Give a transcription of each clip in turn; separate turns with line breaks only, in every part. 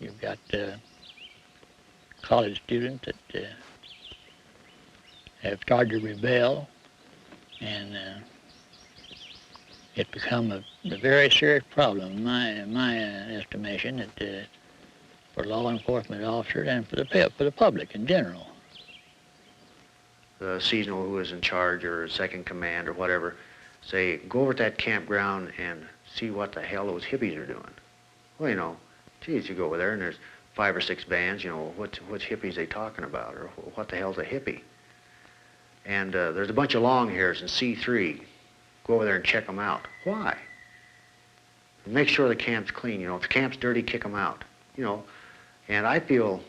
You've got college students that have started to rebel, and it's become a very serious problem in my estimation that for law enforcement officers and for the public in general.
The seasonal who is in charge or second command or whatever say, go over to that campground and see what the hell those hippies are doing. Well, you know, geez, you go over there and there's 5 or 6 bands, you know, which hippies they talking about, or what the hell's a hippie? And there's a bunch of long hairs in C3. Go over there and check them out. Why? Make sure the camp's clean, you know. If the camp's dirty, kick them out, you know. And I feel,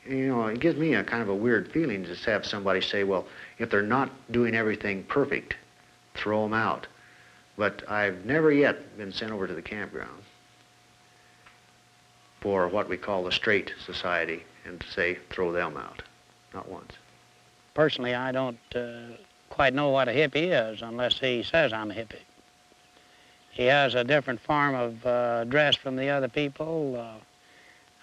you know, it gives me a kind of a weird feeling to just have somebody say, well, if they're not doing everything perfect, throw them out. But I've never yet been sent over to the campground for what we call the straight society and to say, throw them out. Not once.
Personally, I don't quite know what a hippie is unless he says I'm a hippie. He has a different form of dress from the other people.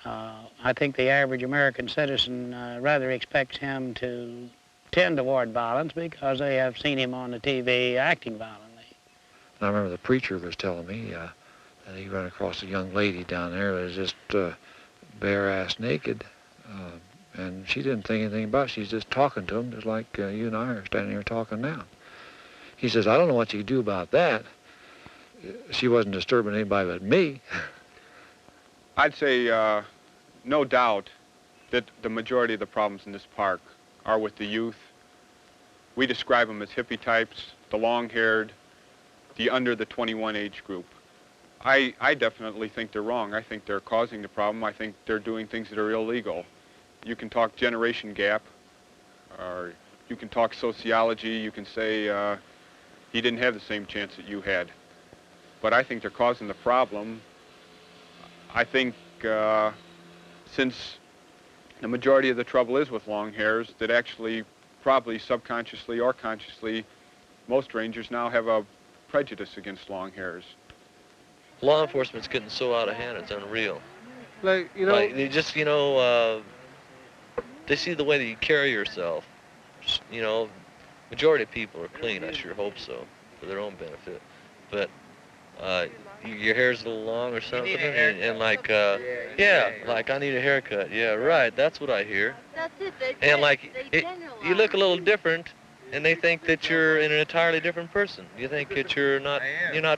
I think the average American citizen rather expects him to tend toward violence because they have seen him on the TV acting violently.
I remember the preacher was telling me that he ran across a young lady down there that was just bare-ass naked. And she didn't think anything about it. She's just talking to him, just like you and I are standing here talking now. He says, I don't know what you can do about that. She wasn't disturbing anybody but me.
I'd say no doubt that the majority of the problems in this park are with the youth. We describe them as hippie types, the long-haired, the under the 21 age group. I definitely think they're wrong. I think they're causing the problem. I think they're doing things that are illegal. You can talk generation gap, or you can talk sociology. You can say he didn't have the same chance that you had. But I think they're causing the problem. I think since the majority of the trouble is with long hairs, that actually probably subconsciously or consciously, most rangers now have a prejudice against long hairs.
Law enforcement's getting so out of hand, it's unreal.
Like, you know...
Like, they just, you know, they see the way that you carry yourself. You know, majority of people are clean, I sure hope so, for their own benefit. But your hair's a little long or something, and like, yeah, like I need a haircut. Yeah, right, that's what I hear.
That's it.
And like, you look a little different, and they think that you're an entirely different person. You think that you're not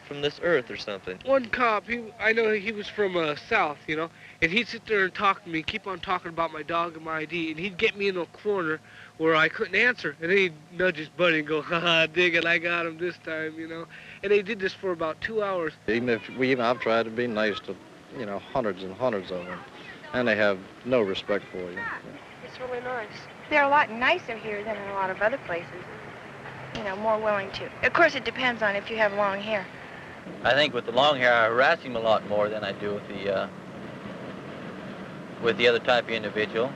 from this earth or something.
One cop, I know he was from South, you know, and he'd sit there and talk to me, keep on talking about my dog and my ID, and he'd get me in a corner where I couldn't answer, and then he'd nudge his buddy and go, haha, dig it, I got him this time, you know. And they did this for about 2 hours.
I've tried to be nice to, you know, hundreds and hundreds of them, and they have no respect for you.
It's really nice. They're a lot nicer here than in a lot of other places. You know, more willing to. Of course, it depends on if you have long hair.
I think with the long hair, I harass him a lot more than I do with the other type of individual.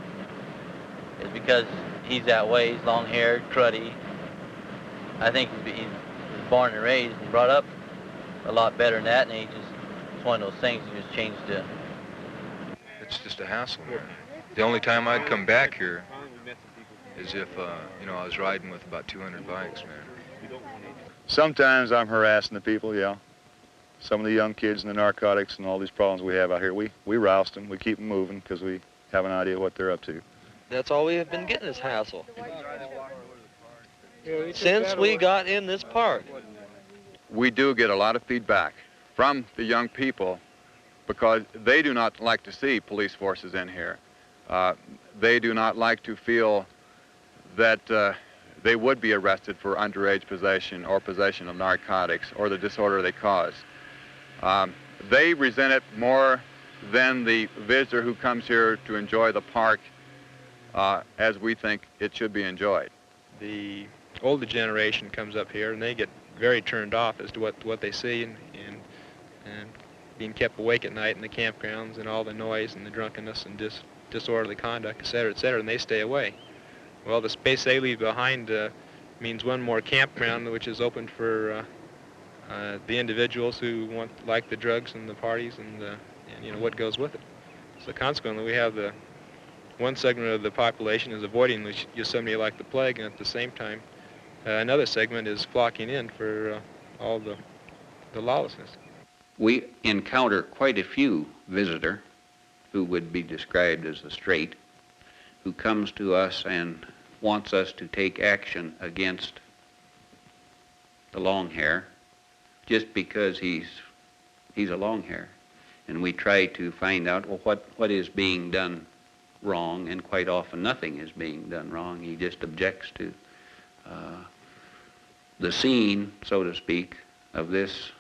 It's because he's that way. He's long-haired, cruddy. I think he's born and raised and brought up a lot better than that, and it's one of those things you just change to.
It's just a hassle, man. The only time I'd come back here is if, you know, I was riding with about 200 bikes, man.
Sometimes I'm harassing the people, yeah. Some of the young kids and the narcotics and all these problems we have out here, we roust them, we keep them moving because we have an idea what they're up to.
That's all we have been getting is hassle. Since we got in this park.
We do get a lot of feedback from the young people because they do not like to see police forces in here. They do not like to feel that they would be arrested for underage possession or possession of narcotics or the disorder they cause. They resent it more than the visitor who comes here to enjoy the park as we think it should be enjoyed.
The older generation comes up here and they get very turned off as to what they see and being kept awake at night in the campgrounds and all the noise and the drunkenness and disorderly conduct, et cetera, and they stay away. Well, the space they leave behind means one more campground, which is open for the individuals who like the drugs and the parties and you know what goes with it. So consequently, we have the one segment of the population is avoiding Yosemite like the plague, and at the same time, another segment is flocking in for all the lawlessness.
We encounter quite a few visitor who would be described as a straight, who comes to us and wants us to take action against the long hair just because he's a long hair. And we try to find out, well, what is being done wrong, and quite often nothing is being done wrong. He just objects to the scene, so to speak, of this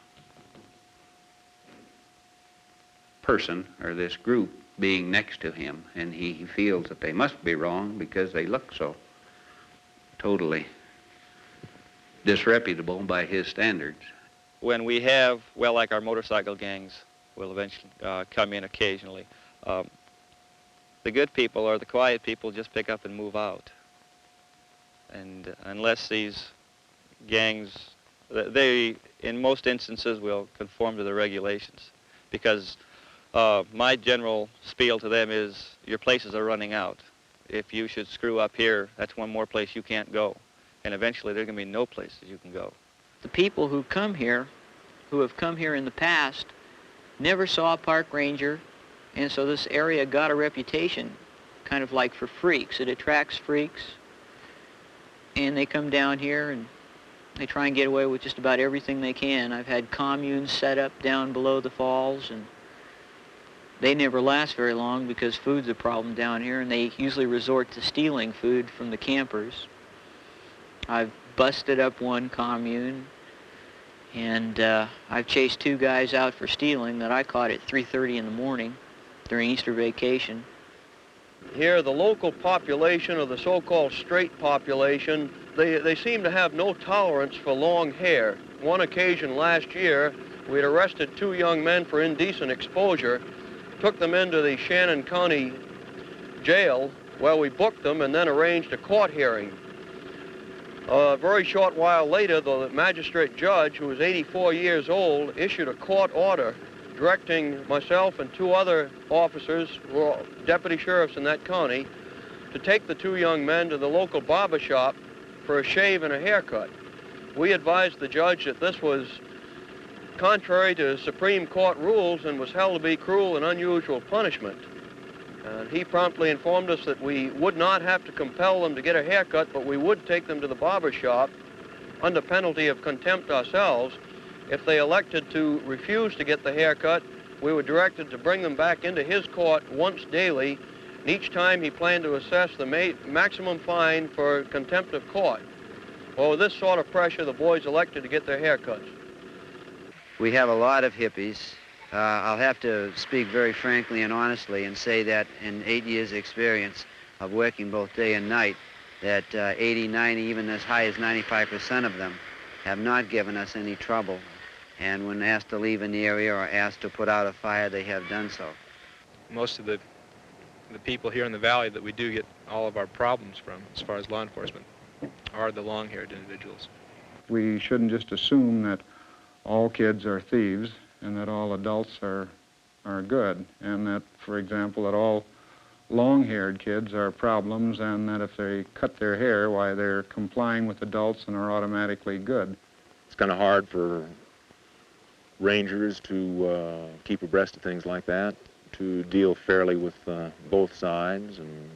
person or this group being next to him, and he feels that they must be wrong because they look so totally disreputable by his standards.
When we have, well, like our motorcycle gangs will eventually come in occasionally, the good people or the quiet people just pick up and move out. And unless these gangs, they in most instances will conform to the regulations, because my general spiel to them is your places are running out. If you should screw up here, that's one more place you can't go. And eventually there's going to be no places you can go.
The people who have come here in the past, never saw a park ranger, and so this area got a reputation kind of like for freaks. It attracts freaks, and they come down here and they try and get away with just about everything they can. I've had communes set up down below the falls, and they never last very long because food's a problem down here, and they usually resort to stealing food from the campers. I've busted up one commune, and I've chased two guys out for stealing that I caught at 3:30 in the morning during Easter vacation.
Here, the local population, or the so-called straight population, they seem to have no tolerance for long hair. One occasion last year, we had arrested two young men for indecent exposure, took them into the Shannon County jail, where we booked them and then arranged a court hearing. A very short while later, the magistrate judge, who was 84 years old, issued a court order directing myself and two other officers, who were deputy sheriffs in that county, to take the two young men to the local barber shop for a shave and a haircut. We advised the judge that this was contrary to Supreme Court rules and was held to be cruel and unusual punishment. He promptly informed us that we would not have to compel them to get a haircut, but we would take them to the barber shop under penalty of contempt ourselves. If they elected to refuse to get the haircut, we were directed to bring them back into his court once daily, and each time he planned to assess the maximum fine for contempt of court. Well, with this sort of pressure, the boys elected to get their haircuts.
We have a lot of hippies. I'll have to speak very frankly and honestly and say that in 8 years' experience of working both day and night, that 80, 90, even as high as 95% of them have not given us any trouble. And when asked to leave an area or asked to put out a fire, they have done so.
Most of the people here in the valley that we do get all of our problems from, as far as law enforcement, are the long-haired individuals.
We shouldn't just assume that all kids are thieves and that all adults are good, and that, for example, that all long-haired kids are problems, and that if they cut their hair, why, they're complying with adults and are automatically good.
It's kind of hard for rangers to keep abreast of things like that, to deal fairly with both sides and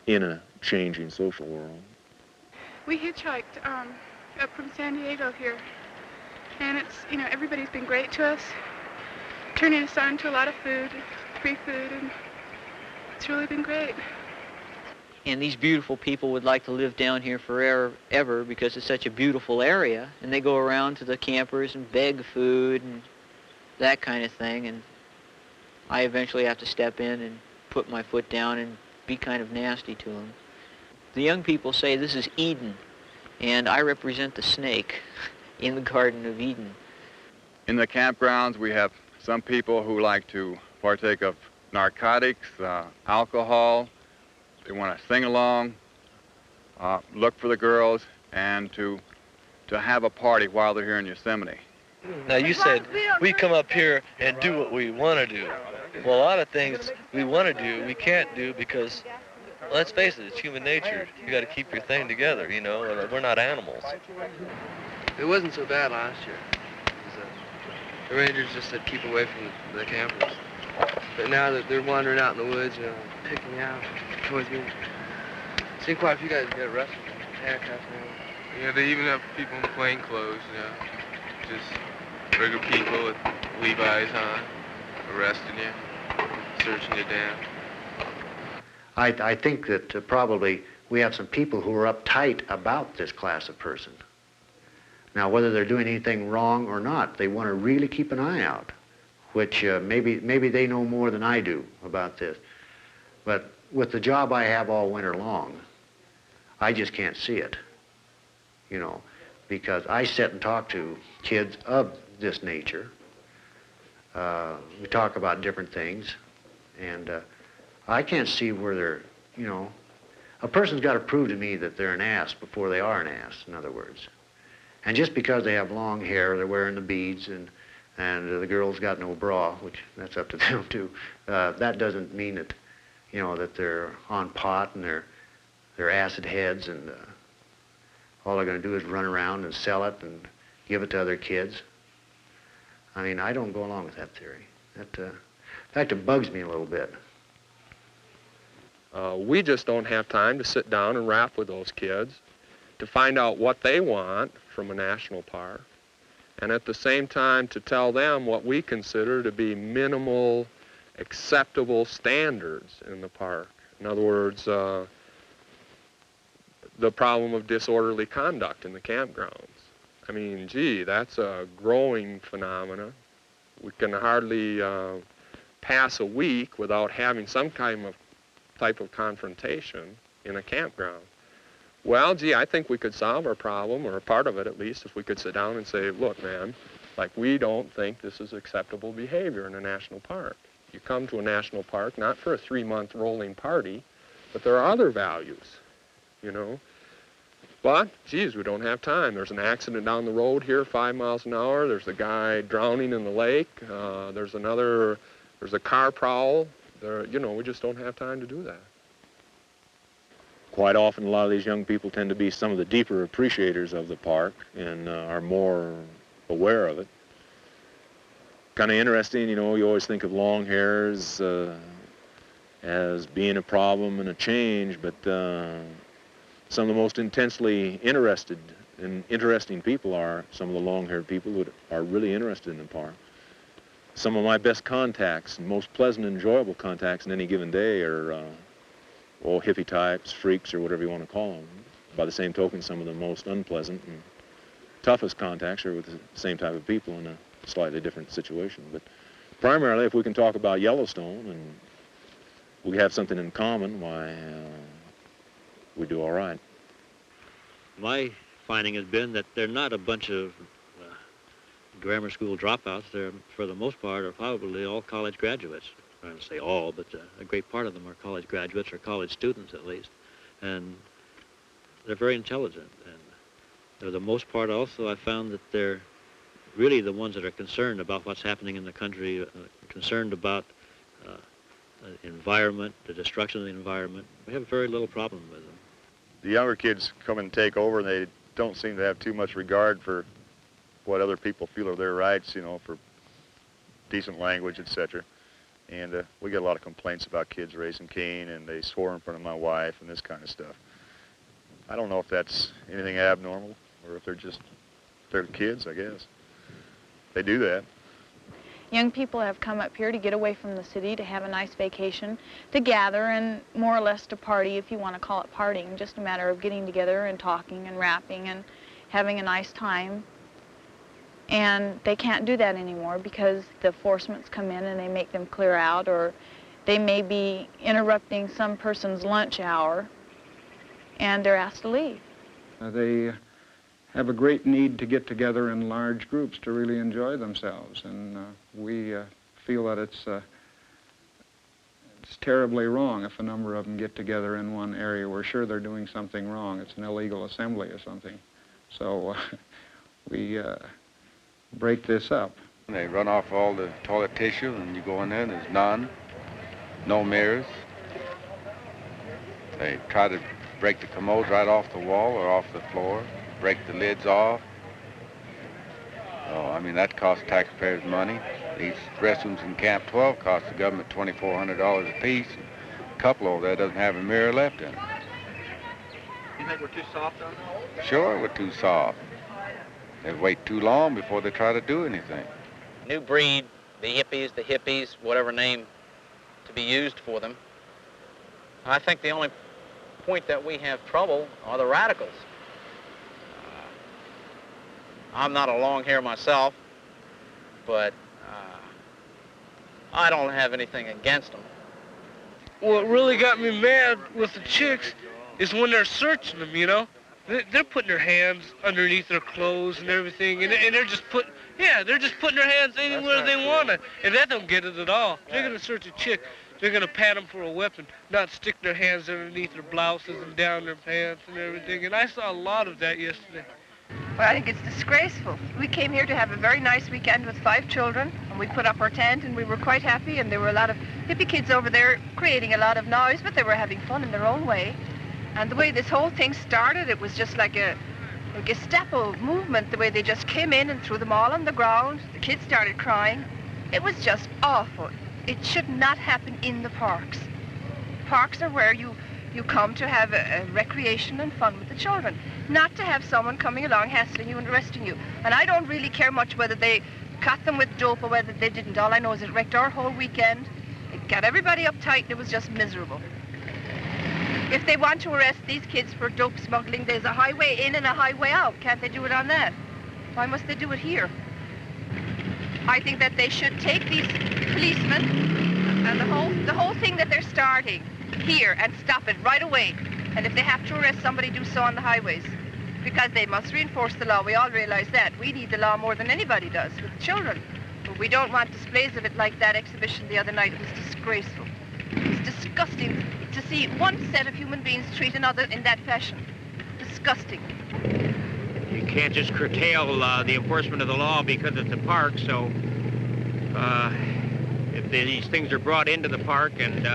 in a changing social world.
We hitchhiked up from San Diego here, and it's, you know, everybody's been great to us, turning us on to a lot of food, free food, and it's really been great.
And these beautiful people would like to live down here forever because it's such a beautiful area, and they go around to the campers and beg food and that kind of thing, and I eventually have to step in and put my foot down and be kind of nasty to them. The young people say this is Eden, and I represent the snake in the Garden of Eden.
In the campgrounds, we have some people who like to partake of narcotics, alcohol. They want to sing along, look for the girls, and to have a party while they're here in Yosemite.
Now, you said we come up here and do what we want to do. Well, a lot of things we want to do, we can't do because, let's face it, it's human nature. You got to keep your thing together, you know, and we're not animals.
It wasn't so bad last year. The rangers just said keep away from the campers. But now that they're wandering out in the woods, you know, picking out towards me, seen quite a few guys get arrested, handcuffed now.
Yeah, they even have people in plain clothes, yeah. Just regular people with Levi's on, arresting you, searching you down.
I think that probably we have some people who are uptight about this class of person. Now, whether they're doing anything wrong or not, they want to really keep an eye out, which maybe they know more than I do about this. But with the job I have all winter long, I just can't see it, you know, because I sit and talk to kids of this nature. We talk about different things, and I can't see where they're, you know, a person's got to prove to me that they're an ass before they are an ass, in other words. And just because they have long hair, they're wearing the beads, and the girl's got no bra, which that's up to them too, that doesn't mean that, you know, that they're on pot and they're acid heads and all they're going to do is run around and sell it and give it to other kids. I mean, I don't go along with that theory. That, in fact, it bugs me a little bit.
We just don't have time to sit down and rap with those kids to find out what they want from a national park, and at the same time to tell them what we consider to be minimal, acceptable standards in the park. In other words, the problem of disorderly conduct in the campgrounds. I mean, gee, that's a growing phenomenon. We can hardly pass a week without having some kind of type of confrontation in a campground. Well, gee, I think we could solve our problem, or a part of it at least, if we could sit down and say, look, man, like, we don't think this is acceptable behavior in a national park. You come to a national park not for a 3-month rolling party, but there are other values, you know. But, geez, we don't have time. There's an accident down the road here, 5 miles an hour. There's a guy drowning in the lake. There's a car prowl. You know, we just don't have time to do that.
Quite often, a lot of these young people tend to be some of the deeper appreciators of the park and are more aware of it. Kind of interesting, you know, you always think of long hairs as being a problem and a change, but some of the most intensely interested and interesting people are some of the long-haired people who are really interested in the park. Some of my best contacts and most pleasant, enjoyable contacts in any given day are hippie types, freaks, or whatever you want to call them. By the same token, some of the most unpleasant and toughest contacts are with the same type of people in a slightly different situation. But primarily, if we can talk about Yellowstone and we have something in common, why, we do all right.
My finding has been that they're not a bunch of grammar school dropouts. They're, for the most part, are probably all college graduates. I'm not going to say all, but a great part of them are college graduates or college students at least. And they're very intelligent. And for the most part also, I found that they're really the ones that are concerned about what's happening in the country, concerned about environment, the destruction of the environment. We have very little problem with them.
The younger kids come and take over, and they don't seem to have too much regard for what other people feel are their rights, you know, for decent language, etc. And we get a lot of complaints about kids raising Cain, and they swore in front of my wife and this kind of stuff. I don't know if that's anything abnormal or if they're kids, I guess. They do that.
Young people have come up here to get away from the city, to have a nice vacation, to gather and more or less to party, if you want to call it partying, just a matter of getting together and talking and rapping and having a nice time. And they can't do that anymore because the enforcements come in and they make them clear out, or they may be interrupting some person's lunch hour and they're asked to leave.
They have a great need to get together in large groups to really enjoy themselves, and we feel that it's terribly wrong if a number of them get together in one area. We're sure they're doing something wrong. It's an illegal assembly or something. So we break this up.
They run off all the toilet tissue, and you go in there, and there's none, no mirrors. They try to break the commodes right off the wall or off the floor, break the lids off. Oh, I mean, that costs taxpayers money. These restrooms in Camp 12 cost the government $2,400 a piece. A couple over there doesn't have a mirror left in it.
You think we're too soft on that?
Sure, we're too soft. They wait too long before they try to do anything.
New breed, the hippies, whatever name to be used for them. I think the only point that we have trouble are the radicals. I'm not a long hair myself, but I don't have anything against them.
What really got me mad with the chicks is when they're searching them, you know? They're putting their hands underneath their clothes and everything, and they're just putting, they're just putting their hands anywhere they want to, and that don't get it at all. They're going to search a chick. They're going to pat them for a weapon, not stick their hands underneath their blouses and down their pants and everything, and I saw a lot of that yesterday.
Well, I think it's disgraceful. We came here to have a very nice weekend with 5 children, and we put up our tent, and we were quite happy, and there were a lot of hippie kids over there creating a lot of noise, but they were having fun in their own way. And the way this whole thing started, it was just like a Gestapo movement, the way they just came in and threw them all on the ground. The kids started crying. It was just awful. It should not happen in the parks. Parks are where you come to have a recreation and fun with the children, not to have someone coming along hassling you and arresting you. And I don't really care much whether they caught them with dope or whether they didn't. All I know is it wrecked our whole weekend. It got everybody uptight, and it was just miserable. If they want to arrest these kids for dope smuggling, there's a highway in and a highway out. Can't they do it on that? Why must they do it here? I think that they should take these policemen and the whole thing that they're starting here and stop it right away. And if they have to arrest somebody, do so on the highways. Because they must reinforce the law. We all realize that. We need the law more than anybody does with children. But we don't want displays of it like that exhibition the other night. It was disgraceful. It was disgusting to see one set of human beings treat another in that fashion. Disgusting.
You can't just curtail the enforcement of the law because it's a park, so if these things are brought into the park and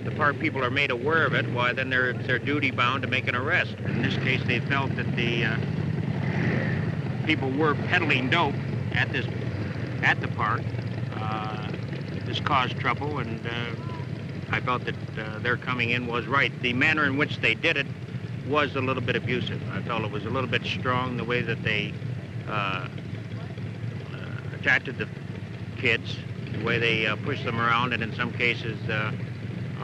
the park people are made aware of it, why then they're duty bound to make an arrest. In this case, they felt that the people were peddling dope at the park. This caused trouble, and I felt that their coming in was right. The manner in which they did it was a little bit abusive. I felt it was a little bit strong, the way that they attracted the kids, the way they pushed them around, and in some cases,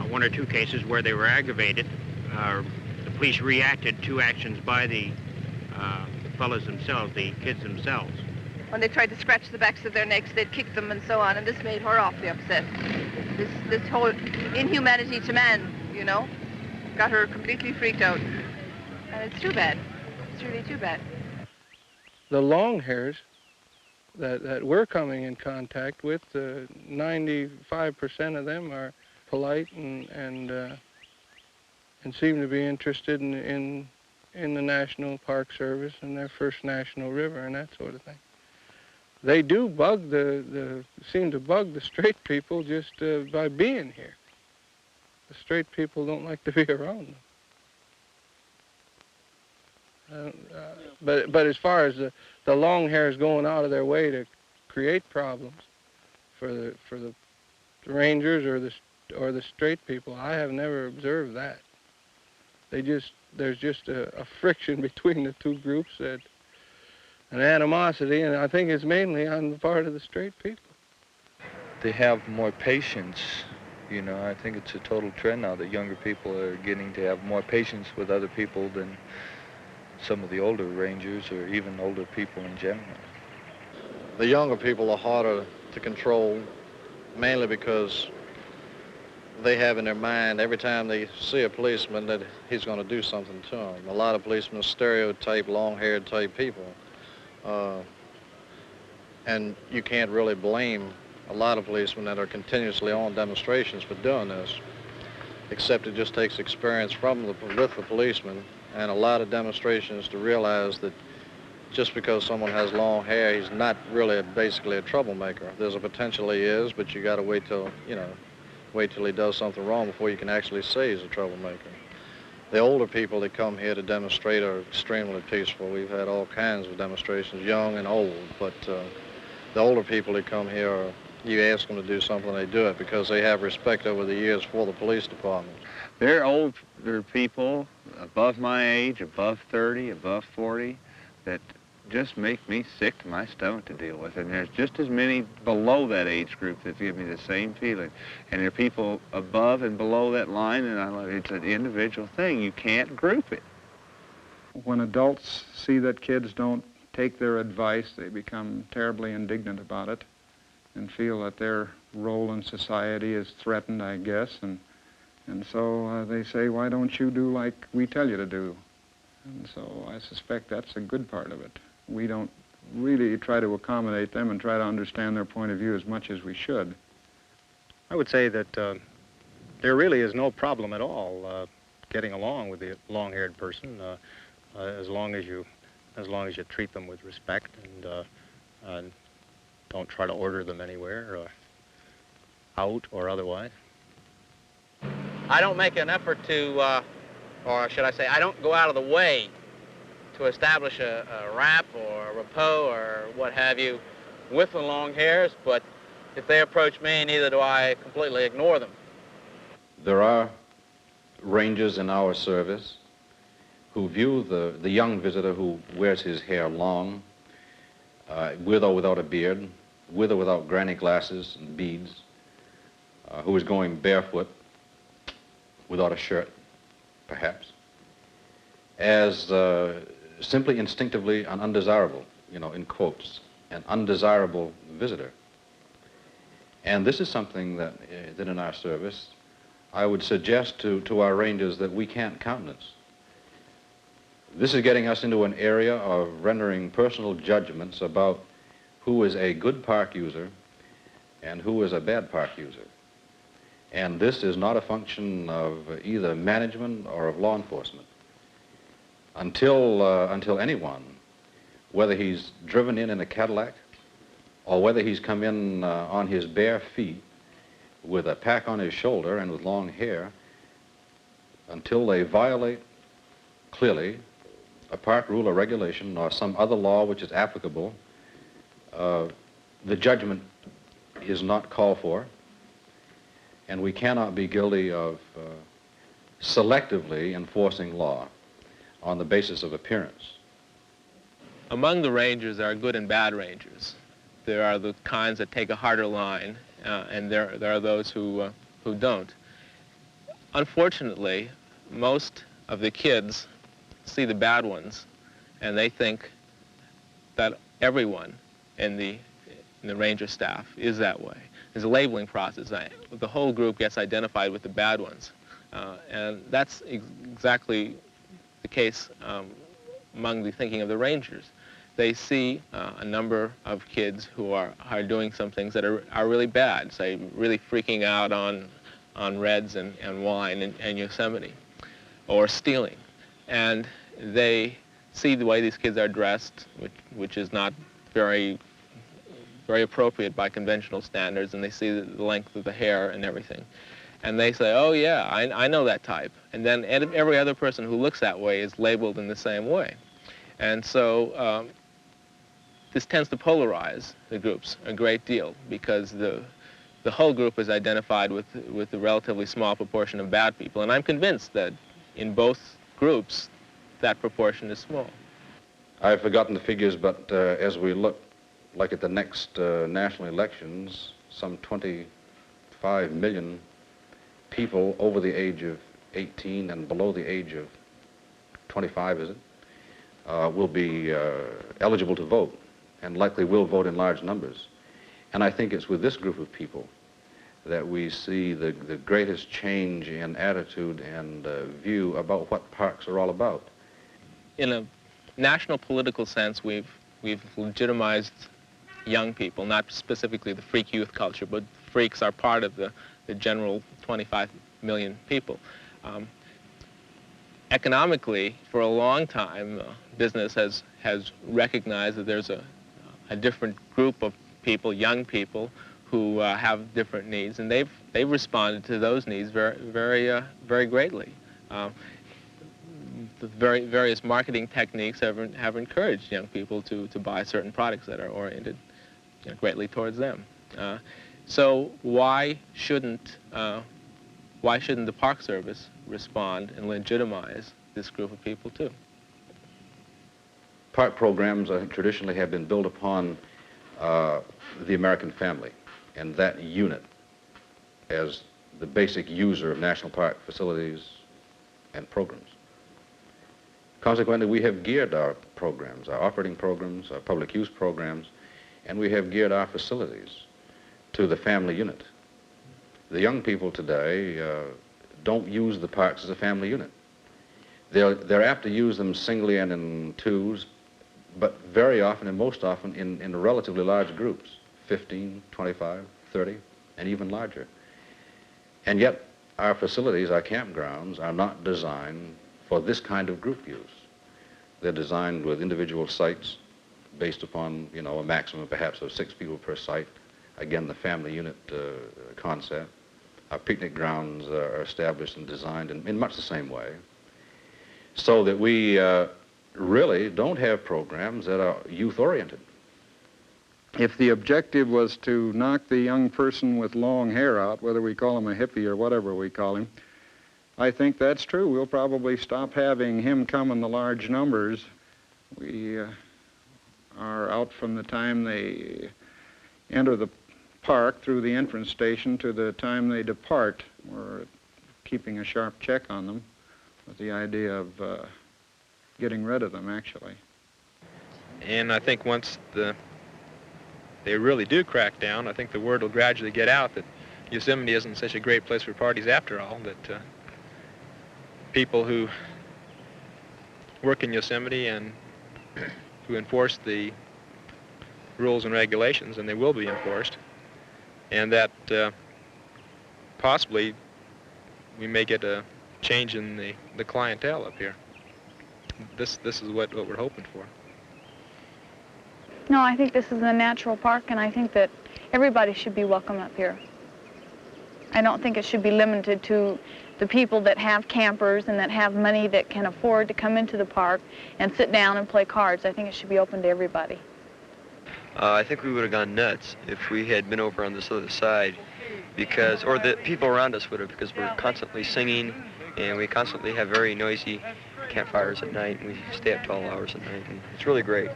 1 or 2 cases where they were aggravated, the police reacted to actions by the fellows themselves, the kids themselves.
When they tried to scratch the backs of their necks, they'd kick them and so on, and this made her awfully upset. This whole inhumanity to man, you know, got her completely freaked out. And it's too bad. It's really too bad.
The long hairs that we're coming in contact with, 95% of them are polite and seem to be interested in the National Park Service and their first national river and that sort of thing. They do seem to bug the straight people just by being here. The straight people don't like to be around them. But as far as the long hairs going out of their way to create problems for the rangers or the straight people, I have never observed that. There's just a friction between the two groups, an animosity, and I think it's mainly on the part of the straight people.
They have more patience. You know, I think it's a total trend now that younger people are getting to have more patience with other people than some of the older rangers or even older people in general.
The younger people are harder to control, mainly because they have in their mind every time they see a policeman that he's going to do something to them. A lot of policemen are stereotype, long-haired type people. And you can't really blame a lot of policemen that are continuously on demonstrations for doing this, except it just takes experience with the policemen and a lot of demonstrations to realize that just because someone has long hair, he's not really basically a troublemaker. There's a potential he is, but you got to wait till, wait till he does something wrong before you can actually say he's a troublemaker. The older people that come here to demonstrate are extremely peaceful. We've had all kinds of demonstrations, young and old, but the older people that come here, you ask them to do something, they do it because they have respect over the years for the police department.
There are older people above my age, above 30, above 40, that just make me sick to my stomach to deal with. And there's just as many below that age group that give me the same feeling. And there are people above and below that line, and it's an individual thing. You can't group it.
When adults see that kids don't take their advice, they become terribly indignant about it and feel that their role in society is threatened, I guess. And so they say, why don't you do like we tell you to do? And so I suspect that's a good part of it. We don't really try to accommodate them and try to understand their point of view as much as we should.
I would say that there really is no problem at all getting along with the long-haired person as long as you treat them with respect and don't try to order them anywhere, out or otherwise.
I don't make an effort to, or should I say, I don't go out of the way to establish a rap or a rapport or what have you with the long hairs, but if they approach me, neither do I completely ignore them.
There are rangers in our service who view the young visitor who wears his hair long, with or without a beard, with or without granny glasses and beads, who is going barefoot, without a shirt, perhaps, as simply instinctively an undesirable, in quotes, an undesirable visitor. And this is something that in our service, I would suggest to our rangers that we can't countenance. This is getting us into an area of rendering personal judgments about who is a good park user and who is a bad park user. And this is not a function of either management or of law enforcement. Until anyone, whether he's driven in a Cadillac or whether he's come in on his bare feet with a pack on his shoulder and with long hair, until they violate clearly a park rule or regulation or some other law which is applicable, the judgment is not called for, and we cannot be guilty of selectively enforcing law on the basis of appearance.
Among the rangers, there are good and bad rangers. There are the kinds that take a harder line, and there are those who don't. Unfortunately, most of the kids see the bad ones, and they think that everyone in the ranger staff is that way. There's a labeling process. The whole group gets identified with the bad ones, and that's exactly the case among the thinking of the rangers. They see a number of kids who are doing some things that are really bad, say really freaking out on reds and wine and Yosemite, or stealing. And they see the way these kids are dressed, which is not very appropriate by conventional standards, and they see the length of the hair and everything. And they say, oh yeah, I know that type. And then every other person who looks that way is labeled in the same way. And so this tends to polarize the groups a great deal, because the whole group is identified with a relatively small proportion of bad people. And I'm convinced that in both groups, that proportion is small.
I've forgotten the figures, but as we look like at the next national elections, some 25 million people over the age of 18 and below the age of 25, is it, will be eligible to vote, and likely will vote in large numbers. And I think it's with this group of people that we see the greatest change in attitude and view about what parks are all about.
In a national political sense, we've legitimized young people, not specifically the freak youth culture, but freaks are part of the general 25 million people.
economically, for a long time, business has recognized that there's a different group of people, young people, who have different needs, and they've responded to those needs very greatly. The various marketing techniques have encouraged young people to buy certain products that are oriented greatly towards them. So why shouldn't the Park Service respond and legitimize this group of people too?
Park programs, I think, traditionally have been built upon the American family and that unit as the basic user of national park facilities and programs. Consequently, we have geared our programs, our operating programs, our public use programs, and we have geared our facilities to the family unit. The young people today don't use the parks as a family unit. They're apt to use them singly and in twos, but very often and most often in relatively large groups, 15, 25, 30, and even larger. And yet our facilities, our campgrounds, are not designed for this kind of group use. They're designed with individual sites based upon, a maximum perhaps of 6 people per site. Again, the family unit concept. Our picnic grounds are established and designed in much the same way, so that we really don't have programs that are youth-oriented.
If the objective was to knock the young person with long hair out, whether we call him a hippie or whatever we call him, I think that's true. We'll probably stop having him come in the large numbers. We are out from the time they enter the park through the entrance station to the time they depart. We're keeping a sharp check on them with the idea of getting rid of them, actually.
And I think once they really do crack down, I think the word will gradually get out that Yosemite isn't such a great place for parties after all, that people who work in Yosemite and who enforce the rules and regulations, and they will be enforced, and that possibly we may get a change in the clientele up here. This is what we're hoping for.
No, I think this is a natural park, and I think that everybody should be welcome up here. I don't think it should be limited to the people that have campers and that have money that can afford to come into the park and sit down and play cards. I think it should be open to everybody.
I think we would have gone nuts if we had been over on this other side, or the people around us would have, because we're constantly singing and we constantly have very noisy campfires at night, and we stay up to all hours at night, and it's really great.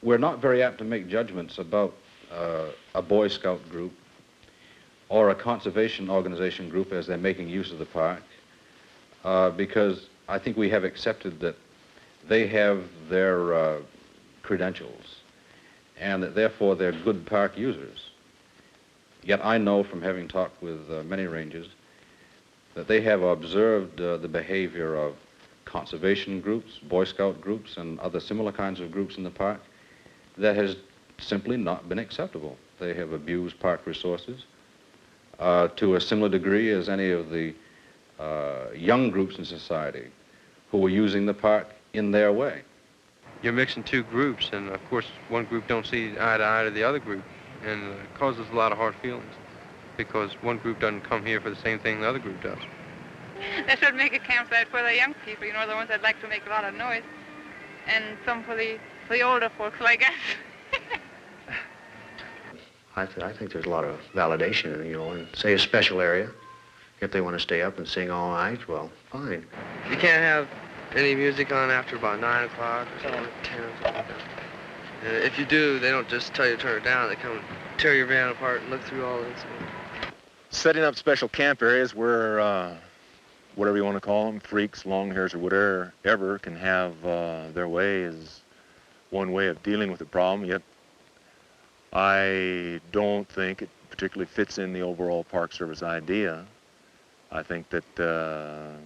We're not very apt to make judgments about a Boy Scout group or a conservation organization group as they're making use of the park, because I think we have accepted that they have their credentials and that therefore they're good park users. Yet I know from having talked with many rangers that they have observed the behavior of conservation groups, Boy Scout groups, and other similar kinds of groups in the park that has simply not been acceptable. They have abused park resources to a similar degree as any of the young groups in society who were using the park in their way.
You're mixing two groups, and of course one group don't see eye to eye to the other group, and it causes a lot of hard feelings because one group doesn't come here for the same thing the other group does.
They should make a campsite for the young people, the ones that like to make a lot of noise, and some for the older folks like us.
I think there's a lot of validation, in, say, a special area. If they want to stay up and sing all night, well, fine.
You can't have any music on after about 9 o'clock or something, 10 or something like that. And if you do, they don't just tell you to turn it down. They come and tear your van apart and look through all this.
Setting up special camp areas where, whatever you want to call them, freaks, long hairs, or whatever, can have their way is one way of dealing with the problem, yet I don't think it particularly fits in the overall Park Service idea. I think that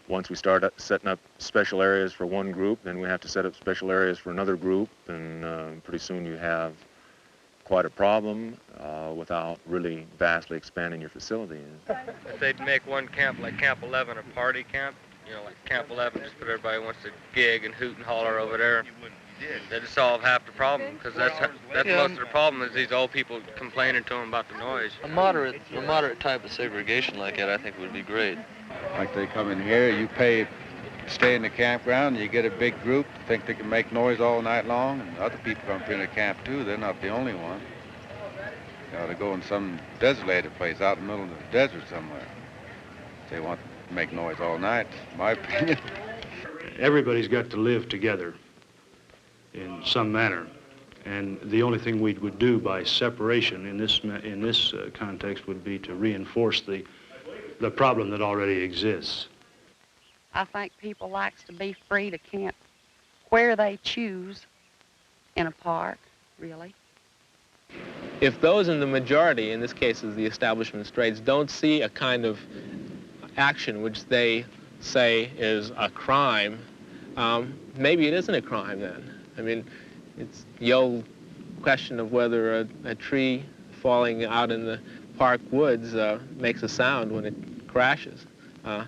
once we start setting up special areas for one group, then we have to set up special areas for another group, and pretty soon you have quite a problem without really vastly expanding your facilities.
If they'd make one camp like Camp 11 a party camp,
you know, like Camp 11, just put everybody who wants to gig and hoot and holler over there. That'd solve half the problem, because that's most of the problem is these old people complaining to them about the noise.
A moderate type of segregation like that, I think, would be great.
Like they come in here, you pay, stay in the campground, you get a big group, think they can make noise all night long, and other people come in the camp too. They're not the only one. You ought to go in some desolated place out in the middle of the desert somewhere. They want to make noise all night, in my opinion.
Everybody's got to live together in some manner, and the only thing we would do by separation in this context would be to reinforce the problem that already exists.
I think people likes to be free to camp where they choose in a park, really.
If those in the majority, in this case is the establishment straights, don't see a kind of action which they say is a crime, maybe it isn't a crime then. I mean, it's the old question of whether a tree falling out in the park woods makes a sound when it crashes. The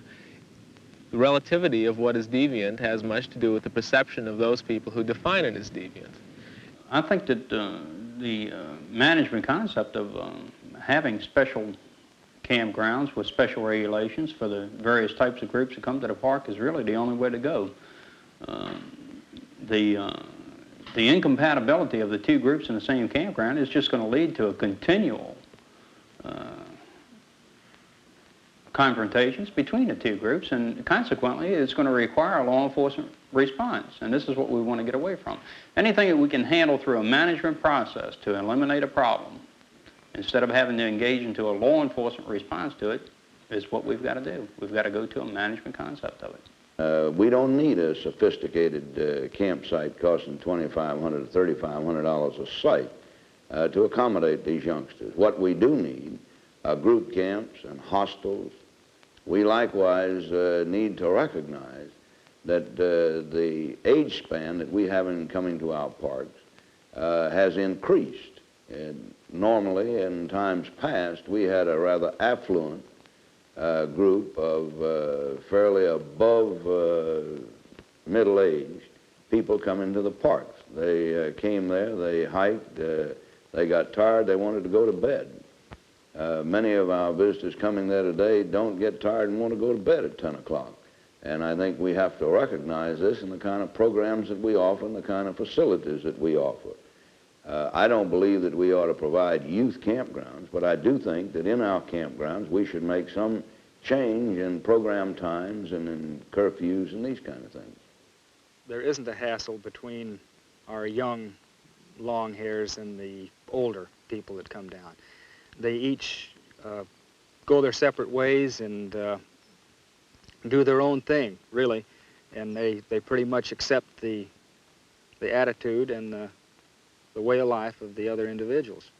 relativity of what is deviant has much to do with the perception of those people who define it as deviant.
I think that the management concept of having special campgrounds with special regulations for the various types of groups that come to the park is really the only way to go. The incompatibility of the two groups in the same campground is just going to lead to a continual confrontations between the two groups, and consequently it's going to require a law enforcement response, and this is what we want to get away from. Anything that we can handle through a management process to eliminate a problem, instead of having to engage into a law enforcement response to it, is what we've got to do. We've got to go to a management concept of it.
We don't need a sophisticated campsite costing $2,500 to $3,500 a site to accommodate these youngsters. What we do need are group camps and hostels. We likewise need to recognize that the age span that we have in coming to our parks has increased. Normally, in times past, we had a rather affluent group of fairly above middle-aged people coming to the parks. They came there, they hiked, they got tired, they wanted to go to bed. Many of our visitors coming there today don't get tired and want to go to bed at 10 o'clock. And I think we have to recognize this in the kind of programs that we offer and the kind of facilities that we offer. I don't believe that we ought to provide youth campgrounds, but I do think that in our campgrounds we should make some change in program times and in curfews and these kind of things.
There isn't a hassle between our young long hairs and the older people that come down. They each go their separate ways and do their own thing, really, and they pretty much accept the attitude and the way of life of the other individuals.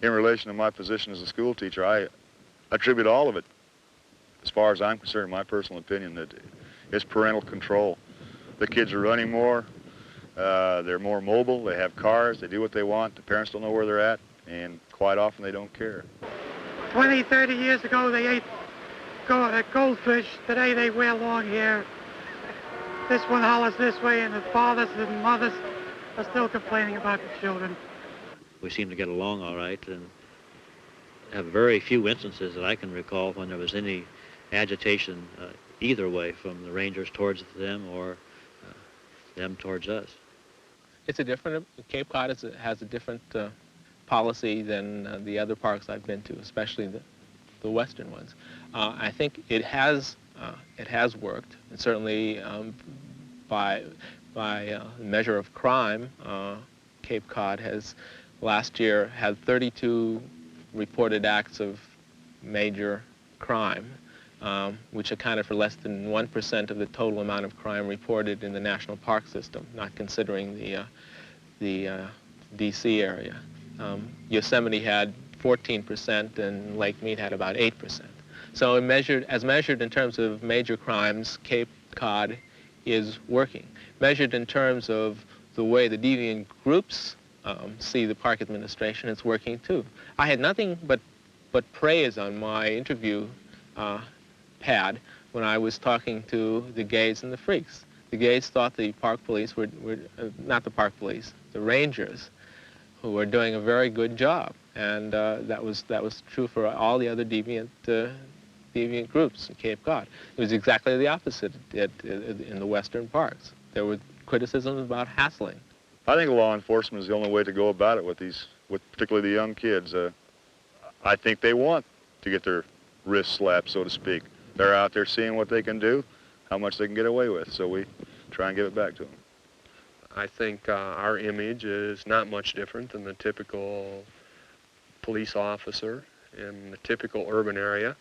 In relation to my position as a school teacher, I attribute all of it, as far as I'm concerned, my personal opinion, that it's parental control. The kids are running more, they're more mobile, they have cars, they do what they want, the parents don't know where they're at, and quite often they don't care.
20, 30 years ago they ate goldfish, today they wear long hair. This one hollers this way, and the fathers and mothers are still complaining about the children.
We seem to get along all right, and have very few instances that I can recall when there was any agitation either way from the rangers towards them or them towards us.
It's a different, Cape Cod has a different policy than the other parks I've been to, especially the western ones. I think it has worked, and certainly by measure of crime, Cape Cod has last year had 32 reported acts of major crime, which accounted for less than 1% of the total amount of crime reported in the national park system, not considering the D.C. area. Yosemite had 14% and Lake Mead had about 8%. So as measured in terms of major crimes, Cape Cod is working. Measured in terms of the way the deviant groups see the park administration, it's working too. I had nothing but praise on my interview pad when I was talking to the gays and the freaks. The gays thought the park police were not the park police, the rangers, who were doing a very good job, and that was true for all the other deviant groups in Cape Cod. It was exactly the opposite in the western parks. There were criticisms about hassling.
I think law enforcement is the only way to go about it with particularly the young kids. I think they want to get their wrists slapped, so to speak. They're out there seeing what they can do, how much they can get away with, so we try and give it back to them.
I think our image is not much different than the typical police officer in the typical urban area.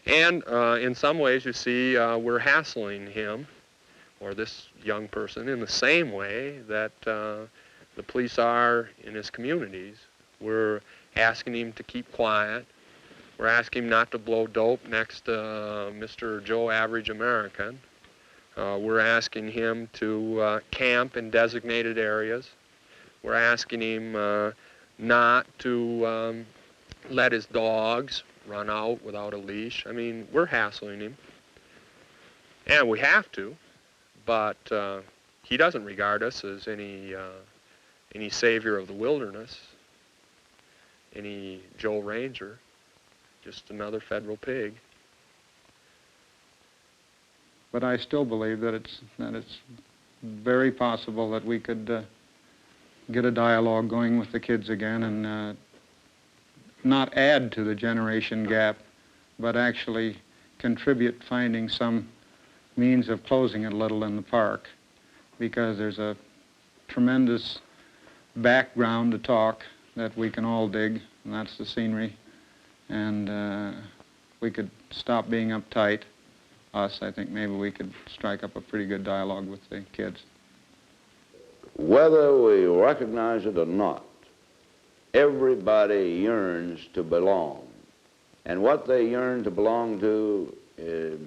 And in some ways, you see, we're hassling him, or this young person, in the same way that the police are in his communities. We're asking him to keep quiet. We're asking him not to blow dope next to Mr. Joe Average American. We're asking him to camp in designated areas. We're asking him not to let his dogs run out without a leash. I mean, we're hassling him. And we have to, but he doesn't regard us as any savior of the wilderness, any Joe Ranger, just another federal pig.
But I still believe that it's very possible that we could get a dialogue going with the kids again and not add to the generation gap, but actually contribute finding some means of closing it a little in the park, because there's a tremendous background to talk that we can all dig, and that's the scenery. And we could stop being uptight. I think maybe we could strike up a pretty good dialogue with the kids.
Whether we recognize it or not, everybody yearns to belong. And what they yearn to belong to,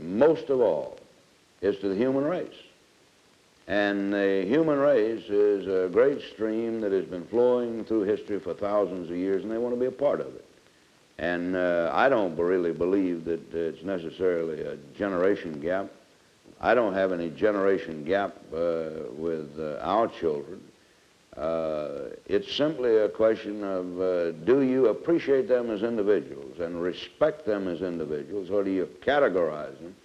most of all, is to the human race. And the human race is a great stream that has been flowing through history for thousands of years, and they want to be a part of it. And I don't really believe that it's necessarily a generation gap. I don't have any generation gap with our children. It's simply a question of do you appreciate them as individuals and respect them as individuals, or do you categorize them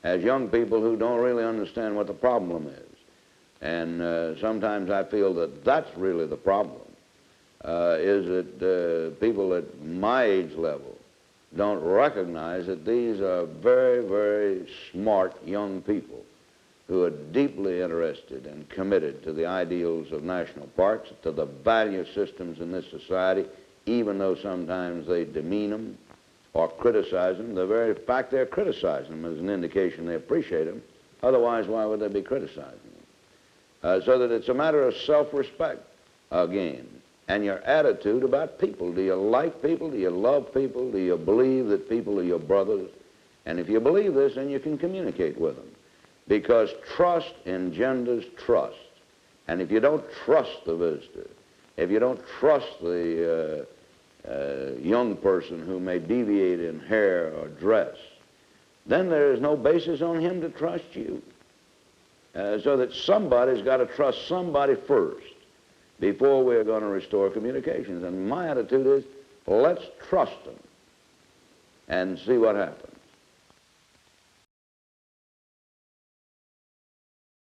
as young people who don't really understand what the problem is? And sometimes I feel that that's really the problem. Is that people at my age level don't recognize that these are very, very smart young people who are deeply interested and committed to the ideals of national parks, to the value systems in this society, even though sometimes they demean them or criticize them. The very fact they're criticizing them is an indication they appreciate them. Otherwise, why would they be criticizing them? So that it's a matter of self-respect, again. And your attitude about people. Do you like people? Do you love people? Do you believe that people are your brothers? And if you believe this, then you can communicate with them. Because trust engenders trust. And if you don't trust the visitor, if you don't trust the young person who may deviate in hair or dress, then there is no basis on him to trust you. So that somebody's got to trust somebody first before we're going to restore communications. And my attitude is, let's trust them and see what happens.